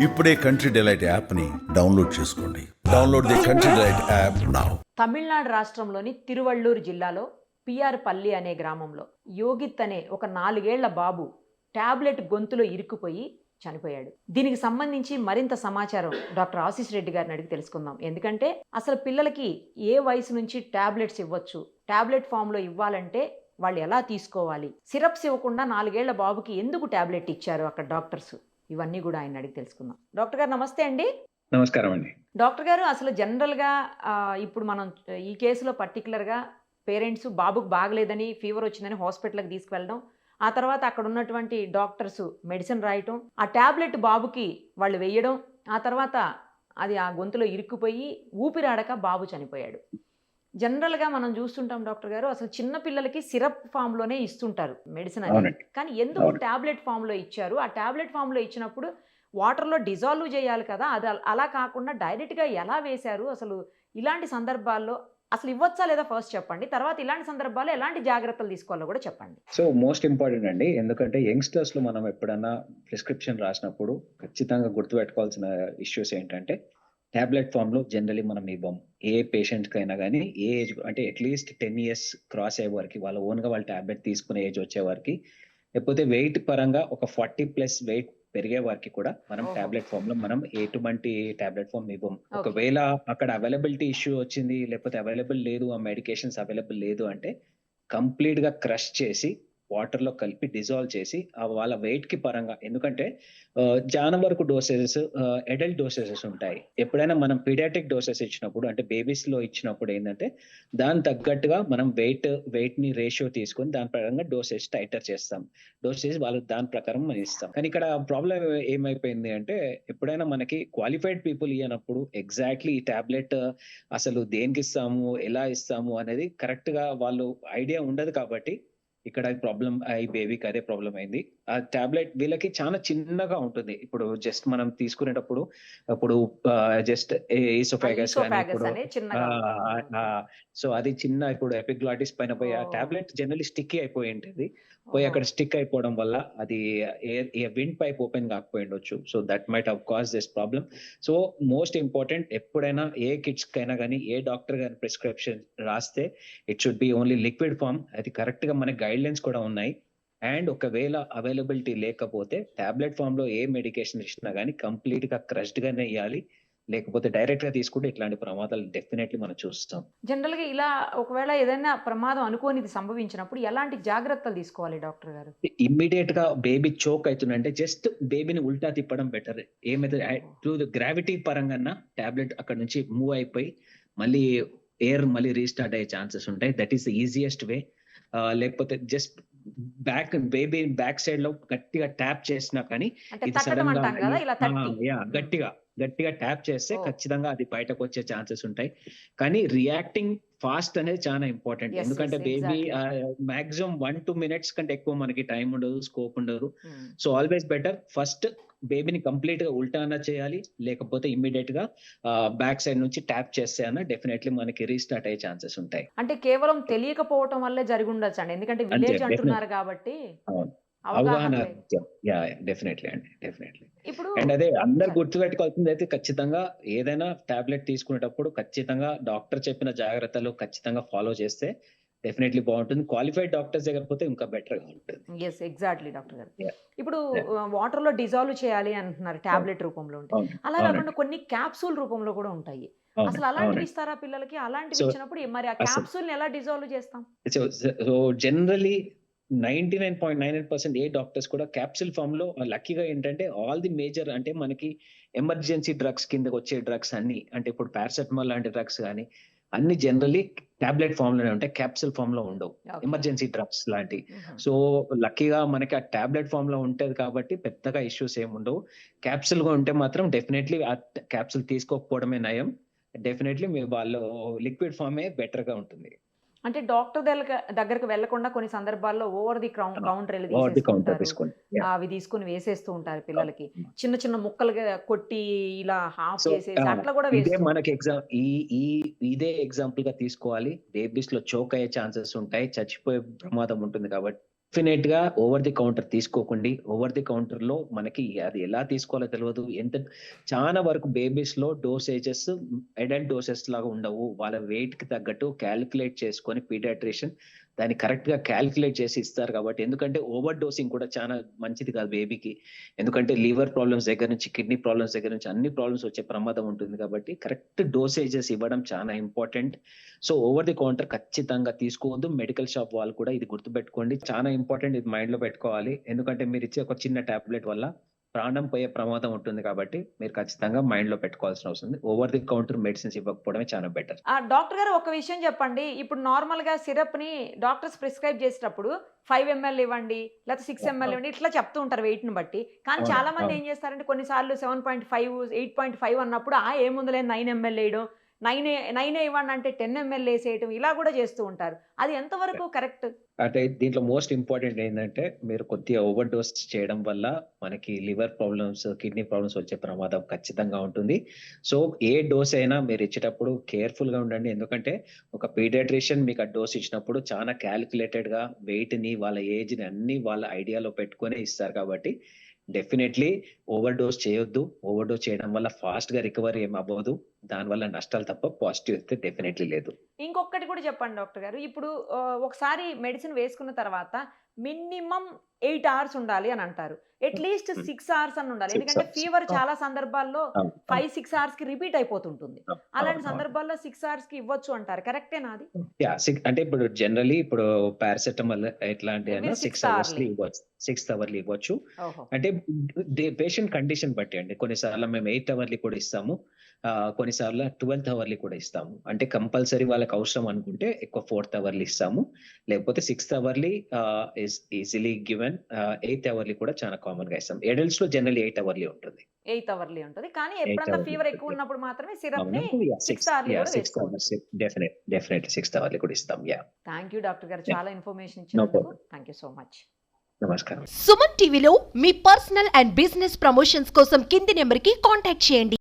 ఇప్పుడే country delight యాప్ని download చేసుకోండి. Download the country delight app now. Tamil Nadu రాష్ట్రంలోని తిరువళ్ళూరు జిల్లాలో పిఆర్ పల్లి అనే గ్రామంలో యోగిత్ అనే ఒక 4 ఏళ్ల బాబు టాబ్లెట్ గొంతులో ఇరుక్కుపోయి చనిపోయాడు. దీనికి సంబంధించి మరింత సమాచారం డాక్టర్ ఆశీష్ రెడ్డి గారిని అడిగి తెలుసుకుందాం. ఎందుకంటే అసలు పిల్లలకి ఏ వయసు నుంచి టాబ్లెట్స్ ఇవ్వచ్చు, టాబ్లెట్ ఫామ్లో ఇవ్వాలంటే వాళ్ళు ఎలా తీసుకోవాలి, సిరప్స్ ఇవ్వకుండా 4 ఏళ్ల బాబుకి ఎందుకు టాబ్లెట్ ఇచ్చారు అక్కడ డాక్టర్స్, ఇవన్నీ కూడా ఆయన అడిగి తెలుసుకుందాం. డాక్టర్ గారు నమస్తే అండి. నమస్కారం అండి. డాక్టర్ గారు, అసలు జనరల్గా ఇప్పుడు మనం ఈ కేసులో పర్టికులర్గా పేరెంట్స్ బాబుకు బాగలేదని, ఫీవర్ వచ్చిందని హాస్పిటల్కి తీసుకువెళ్ళడం, ఆ తర్వాత అక్కడ ఉన్నటువంటి డాక్టర్స్ మెడిసిన్ రాయటం, ఆ ట్యాబ్లెట్ బాబుకి వాళ్ళు వేయడం, ఆ తర్వాత అది ఆ గొంతులో ఇరుక్కుపోయి ఊపిరాడక బాబు చనిపోయాడు. జనరల్గా మనం చూస్తుంటాం డాక్టర్ గారు, అసలు చిన్న పిల్లలకి సిరప్ ఫామ్లోనే ఇస్తుంటారు మెడిసిన్ అనేది. కానీ ఎందుకు ట్యాబ్లెట్ ఫామ్లో ఇచ్చారు? ఆ ట్యాబ్లెట్ ఫామ్లో ఇచ్చినప్పుడు వాటర్లో డిజాల్వ్ చేయాలి కదా, అది అలా కాకుండా డైరెక్ట్గా ఎలా వేశారు? అసలు ఇలాంటి సందర్భాల్లో అసలు ఇవ్వచ్చా లేదా ఫస్ట్ చెప్పండి, తర్వాత ఇలాంటి సందర్భాల్లో ఎలాంటి జాగ్రత్తలు తీసుకోవాలో కూడా చెప్పండి. సో మోస్ట్ ఇంపార్టెంట్ అండి, ఎందుకంటే యంగ్స్టర్స్ లో మనం ఎప్పుడన్నా ప్రిస్క్రిప్షన్ రాసినప్పుడు ఖచ్చితంగా గుర్తుపెట్టుకోవాల్సిన ఇష్యూస్ ఏంటంటే, టాబ్లెట్ ఫామ్ లో జనరలీ మనం ఇవ్వం. ఏ పేషెంట్ కైనా కానీ ఏ ఏజ్ అంటే అట్లీస్ట్ 10 years క్రాస్ అయ్యే వారికి, వాళ్ళ ఓన్ గా వాళ్ళ టాబ్లెట్ తీసుకునే ఏజ్ వచ్చే వారికి, లేకపోతే వెయిట్ పరంగా ఒక 40+ వెయిట్ పెరిగే వారికి కూడా మనం టాబ్లెట్ ఫామ్ లో మనం ఎటువంటి టాబ్లెట్ ఫామ్ ఇవ్వం. ఒకవేళ అక్కడ అవైలబిలిటీ ఇష్యూ వచ్చింది, లేకపోతే అవైలబుల్ లేదు, ఆ మెడికేషన్స్ అవైలబుల్ లేదు అంటే కంప్లీట్ గా క్రష్ చేసి వాటర్ లో కలిపి డిజాల్వ్ చేసి వాళ్ళ వెయిట్ కి పరంగా, ఎందుకంటే జానవరకు డోసెసెస్, అడల్ట్ డోసెసెస్ ఉంటాయి. ఎప్పుడైనా మనం పీడియాట్రిక్ డోసెస్ ఇచ్చినప్పుడు, అంటే బేబీస్ లో ఇచ్చినప్పుడు ఏంటంటే దాని తగ్గట్టుగా మనం వెయిట్ ని రేషియో తీసుకొని దాని ప్రకారంగా డోసెస్ టైటర్ చేస్తాం. డోసెస్ వాళ్ళు దాని ప్రకారం మనం ఇస్తాం. కానీ ఇక్కడ ప్రాబ్లం ఏమైపోయింది అంటే, ఎప్పుడైనా మనకి క్వాలిఫైడ్ పీపుల్ ఇవ్వనప్పుడు ఎగ్జాక్ట్లీ ఈ టాబ్లెట్ అసలు దేనికి ఇస్తాము, ఎలా ఇస్తాము అనేది కరెక్ట్ గా వాళ్ళు ఐడియా ఉండదు. కాబట్టి ఇక్కడ ప్రాబ్లం ఈ బేబీకి అదే ప్రాబ్లం అయింది. ఆ టాబ్లెట్ వీళ్ళకి చాలా చిన్నగా ఉంటుంది. ఇప్పుడు జస్ట్ మనం తీసుకునేటప్పుడు ఇప్పుడు జస్ట్ ఈసోఫాగస్ సో అది చిన్న, ఇప్పుడు ఎపిగ్లాటిస్ పైన పోయి ఆ టాబ్లెట్ జనరల్లీ స్టిక్కీ అయిపోయి ఉంటుంది. పోయి అక్కడ స్టిక్ అయిపోవడం వల్ల అది విండ్ పైప్ ఓపెన్ కాకపోయి ఉండొచ్చు. So that might have cause this problem. So most important, ఎప్పుడైనా ఏ కిడ్స్ కైనా కానీ ఏ డాక్టర్ గారి ప్రిస్క్రిప్షన్ రాస్తే it should be only liquid form. అది కరెక్ట్ గా మన గైడ్ లైన్స్ కూడా ఉన్నాయి. అండ్ ఒకవేళ అవైలబిలిటీ లేకపోతే టాబ్లెట్ ఫామ్ లో ఏ మెడికేషన్ ఇచ్చినా కానీ కంప్లీట్ గా క్రష్డ్ గానే ఇవ్వాలి. లేకపోతే డైరెక్ట్ గా తీసుకుంటే ఇట్లాంటి ప్రమాదాలు డెఫినెట్లీ మనం చూస్తాం. జనరల్ గా ఇలా ఒకవేళ ఏదైనా ప్రమాదం అనుకోనిది సంభవించినప్పుడు ఎలాంటి జాగ్రత్తలు తీసుకోవాలి డాక్టర్ గారు? ఇమ్మీడియట్ గా బేబీ చోక్ అవుతుందంటే జస్ట్ బేబీని ఉల్టా తిప్పడం బెటర్. ఏమైతే టు గ్రావిటీ పరంగా టాబ్లెట్ అక్కడ నుంచి మూవ్ అయిపోయి మళ్ళీ ఎయిర్ మళ్ళీ రీస్టార్ట్ అయ్యే ఛాన్సెస్ ఉంటాయి. That is the easiest way. లేకపోతే జస్ట్ బేబీ బ్యాక్ సైడ్ లో గట్టిగా ట్యాప్ చేసినా కానీ ఇది సడన్ గా గట్టిగా ట్యాప్ చేస్తే ఖచ్చితంగా అది బయటకు వచ్చే ఛాన్సెస్ ఉంటాయి. కానీ రియాక్టింగ్ ఫాస్ట్ అనేది చాలా ఇంపార్టెంట్. ఎందుకంటే బేబీ మాక్సిమం 1-2 minutes కంటే ఎక్కువ మనకి టైం ఉండదు, స్కోప్ ఉండదు. సో ఆల్వేస్ బెటర్ ఫస్ట్ బేబీని కంప్లీట్ గా ఉల్టా అన్నా చేయాలి, లేకపోతే ఇమ్మీడియట్ గా బ్యాక్ సైడ్ నుంచి ట్యాప్ చేస్తే అన్న డెఫినెట్లీ మనకి రీస్టార్ట్ అయ్యే ఛాన్సెస్ ఉంటాయి. అంటే కేవలం తెలియకపోవటం వల్లే జరిగి ఉండొచ్చు అండి, ఎందుకంటే విలేజ్ అంటున్నారు కాబట్టి అవగాహన. డెఫినెట్లీ అండి, డెఫినెట్లీ. అండ్ అదే అందరు గుర్తుపెట్టుకోవాల్సింది అయితే, ఖచ్చితంగా ఏదైనా టాబ్లెట్ తీసుకునేటప్పుడు ఖచ్చితంగా డాక్టర్ చెప్పిన జాగ్రత్తలు ఖచ్చితంగా ఫాలో చేస్తే డెఫినెట్లీ బాగుంటుంది. క్వాలిఫైడ్ డాక్టర్స్ దగ్గర పోతే ఇంకా బెటర్ గా ఉంటుంది. ఎస్, ఎగ్జాక్ట్లీ డాక్టర్ గారు. ఇప్పుడు వాటర్ లో డిజాల్వ్ చేయాలి అంటున్నారు టాబ్లెట్ రూపంలో ఉంటాయి, అలా కాకుండా కొన్ని క్యాప్సూల్ రూపంలో కూడా ఉంటాయి. అసలు అలాంటివి ఇస్తారా పిల్లలకి? అలాంటివి ఇచ్చినప్పుడు మరి ఆ క్యాప్సూల్ ఎలా డిజాల్వ్ చేస్తాం? సో జనరలీ 99.99% ఏ డాక్టర్స్ కూడా క్యాప్సూల్ ఫామ్ లో, లక్కీగా ఏంటంటే ఆల్ ది మేజర్ అంటే మనకి ఎమర్జెన్సీ డ్రగ్స్ కిందకి వచ్చే డ్రగ్స్ అన్ని, అంటే ఇప్పుడు పారాసెటమాల్ లాంటి డ్రగ్స్ కానీ అన్ని జనరలీ టాబ్లెట్ ఫామ్ లోనే ఉంటాయి, క్యాప్సూల్ ఫామ్ లో ఉండవు, ఎమర్జెన్సీ డ్రగ్స్ లాంటి. సో లక్కీగా మనకి ఆ టాబ్లెట్ ఫామ్ లో ఉంటది కాబట్టి పెద్దగా ఇష్యూస్ ఏమి ఉండవు. క్యాప్సూల్ గా ఉంటే మాత్రం డెఫినెట్లీ ఆ క్యాప్సూల్ తీసుకోకపోవడమే నయం. డెఫినెట్లీ వాళ్ళు లిక్విడ్ ఫామే బెటర్ గా ఉంటుంది. అంటే డాక్టర్ దగ్గరకు వెళ్లకుండా కొన్ని సందర్భాల్లో ఓవర్ ది కౌంటర్ అవి తీసుకుని వేసేస్తూ ఉంటారు పిల్లలకి, చిన్న చిన్న ముక్కలుగా కొట్టి ఇలా హాఫ్ చేసేసి అట్లా కూడా మనకి ఇదే ఎగ్జాంపుల్ గా తీసుకోవాలి. బేబీస్ లో చోక్ అయ్యే ఛాన్సెస్ ఉంటాయి, చచ్చిపోయే ప్రమాదం ఉంటుంది. కాబట్టి డెఫినెట్ గా ఓవర్ ది కౌంటర్ తీసుకోకండి. ఓవర్ ది కౌంటర్ లో మనకి అది ఎలా తీసుకోవాలో తెలియదు. చాలా వరకు బేబీస్ లో డోసేజెస్ అడల్ట్ డోసెస్ లాగా ఉండవు. వాళ్ళ వెయిట్ కి తగ్గట్టు క్యాలిక్యులేట్ చేసుకొని పీడియాట్రిషియన్ దాన్ని కరెక్ట్ గా క్యాలిక్యులేట్ చేసి ఇస్తారు. కాబట్టి ఎందుకంటే ఓవర్ డోసింగ్ కూడా చాలా మంచిది కాదు బేబీకి. ఎందుకంటే లివర్ ప్రాబ్లమ్స్ దగ్గర నుంచి కిడ్నీ ప్రాబ్లమ్స్ దగ్గర నుంచి అన్ని ప్రాబ్లమ్స్ వచ్చే ప్రమాదం ఉంటుంది. కాబట్టి కరెక్ట్ డోసేజెస్ ఇవ్వడం చాలా important. So over the counter ఖచ్చితంగా తీసుకోవద్దు. మెడికల్ షాప్ వాళ్ళు కూడా ఇది గుర్తుపెట్టుకోండి. చాలా ఇంపార్టెంట్, ఇది మైండ్ లో పెట్టుకోవాలి. ఎందుకంటే మీరు ఇచ్చే ఒక చిన్న టాబ్లెట్ వల్ల ప్రాణం పోయే ప్రమాదం ఉంటుంది. కాబట్టి మీరు ఖచ్చితంగా మైండ్ లో పెట్టుకోవాల్సిన అవసరం ఉంది. ఓవర్ ది కౌంటర్ మెడిసిన్స్ ఇవ్వకపోవడమే చాలా బెటర్. డాక్టర్ గారు ఒక విషయం చెప్పండి. ఇప్పుడు నార్మల్గా సిరప్ని డాక్టర్స్ ప్రిస్క్రైబ్ చేసేటప్పుడు 5 ml ఇవ్వండి, లేకపోతే 6 ml ఇవ్వండి, ఇట్లా చెప్తూ ఉంటారు వెయిట్ని బట్టి. కానీ అవును, చాలా మంది అవును. ఏం చేస్తారంటే కొన్నిసార్లు 7.5, 8.5 అన్నప్పుడు ఏముందిలే 9 ml వేయడం, 9 ఇవ్వండి అంటే 10 ml వేసేయడం, ఇలా కూడా చేస్తూ ఉంటారు. అది ఎంతవరకు కరెక్ట్? అంటే దీంట్లో మోస్ట్ ఇంపార్టెంట్ ఏంటంటే మీరు కొద్దిగా ఓవర్ డోస్ చేయడం వల్ల మనకి లివర్ ప్రాబ్లమ్స్, కిడ్నీ ప్రాబ్లమ్స్ వచ్చే ప్రమాదం ఖచ్చితంగా ఉంటుంది. సో ఏ డోస్ అయినా మీరు ఇచ్చేటప్పుడు కేర్ఫుల్ గా ఉండండి. ఎందుకంటే ఒక పీడియాట్రిషియన్ మీకు ఆ డోస్ ఇచ్చినప్పుడు చాలా క్యాలిక్యులేటెడ్ గా వెయిట్ ని, వాళ్ళ ఏజ్ ని అన్ని వాళ్ళ ఐడియాలో పెట్టుకొని ఇస్తారు. కాబట్టి డెఫినెట్లీ ఓవర్ డోస్ చేయొద్దు. ఓవర్ డోస్ చేయడం వల్ల ఫాస్ట్ గా రికవరీ ఏం అవ్వదు. దానివల్ల నష్టాలు తప్ప పాజిటివ్ అయితే డెఫినెట్లీ లేదు. ఇంకొకటి కూడా చెప్పండి డాక్టర్ గారు. ఇప్పుడు ఒకసారి మెడిసిన్ వేసుకున్న తర్వాత మినిమం 8 hours ఉండాలి అని అంటారు. అట్లీస్ట్ 6 hours అని ఉండాలి. 6 ఎందుకంటే hours. ఫీవర్ చాలా సందర్భాల్లో అవును, 5-6 hours కి రిపీట్ అయిపోతుంటుంది. అలాంటి అవును. సందర్భాల్లో 6 hours కి ఇవ్వచ్చు అంటారు. కరెక్టేనా అది? అంటే ఇప్పుడు జనరలీ ఇప్పుడు పారాసెటమాల్ ఎట్లాంటి అయినా Every 6 6 hours hourly. ఇవ్వచ్చు. 6 అవర్లీ ఇవ్వచ్చు. ఓహో. అంటే పేషెంట్ కండిషన్ బట్టి అండి. కొన్నిసార్లు మేము 8 అవర్లీ కూడా ఇస్తాము. కొన్నిసార్లు 12th అవర్లీ కూడా ఇస్తాము. అంటే కంపల్సరీ వాళ్ళకి అవసరం అనుకుంటే ఎక్కువ 4th అవర్లీ ఇస్తాము. లేకపోతే 6th hourly is easily given. 8th hourly కూడా చాలా కామన్ గా ఇస్తాం. అడల్ట్స్ లో జనరల్లీ 8 అవర్లీ ఉంటుంది. 8 అవర్లీ ఉంటుంది. కానీ 8 ఎప్పుడన్నా hourly ఫీవర్ ఎక్కువ ఉంటుంది. ఉన్నప్పుడు మాత్రమే సిరప్ ని అవును, 6th hourly కూడా 6 వేసుకోవచ్చు. అవర్స్ డెఫినెట్లీ 6th అవర్లీ కూడా ఇస్తాం. థ్యాంక్ యూ డాక్టర్ గారు. Yeah. చాలా ఇన్ఫర్మేషన్ ఇచ్చినందుకు problem. Thank you so much. నమస్కారం. సుమన్ టీవీలో మీ పర్సనల్ అండ్ బిజినెస్ ప్రమోషన్స్ కోసం కింది నెంబర్కి కాంటాక్ట్ చేయండి.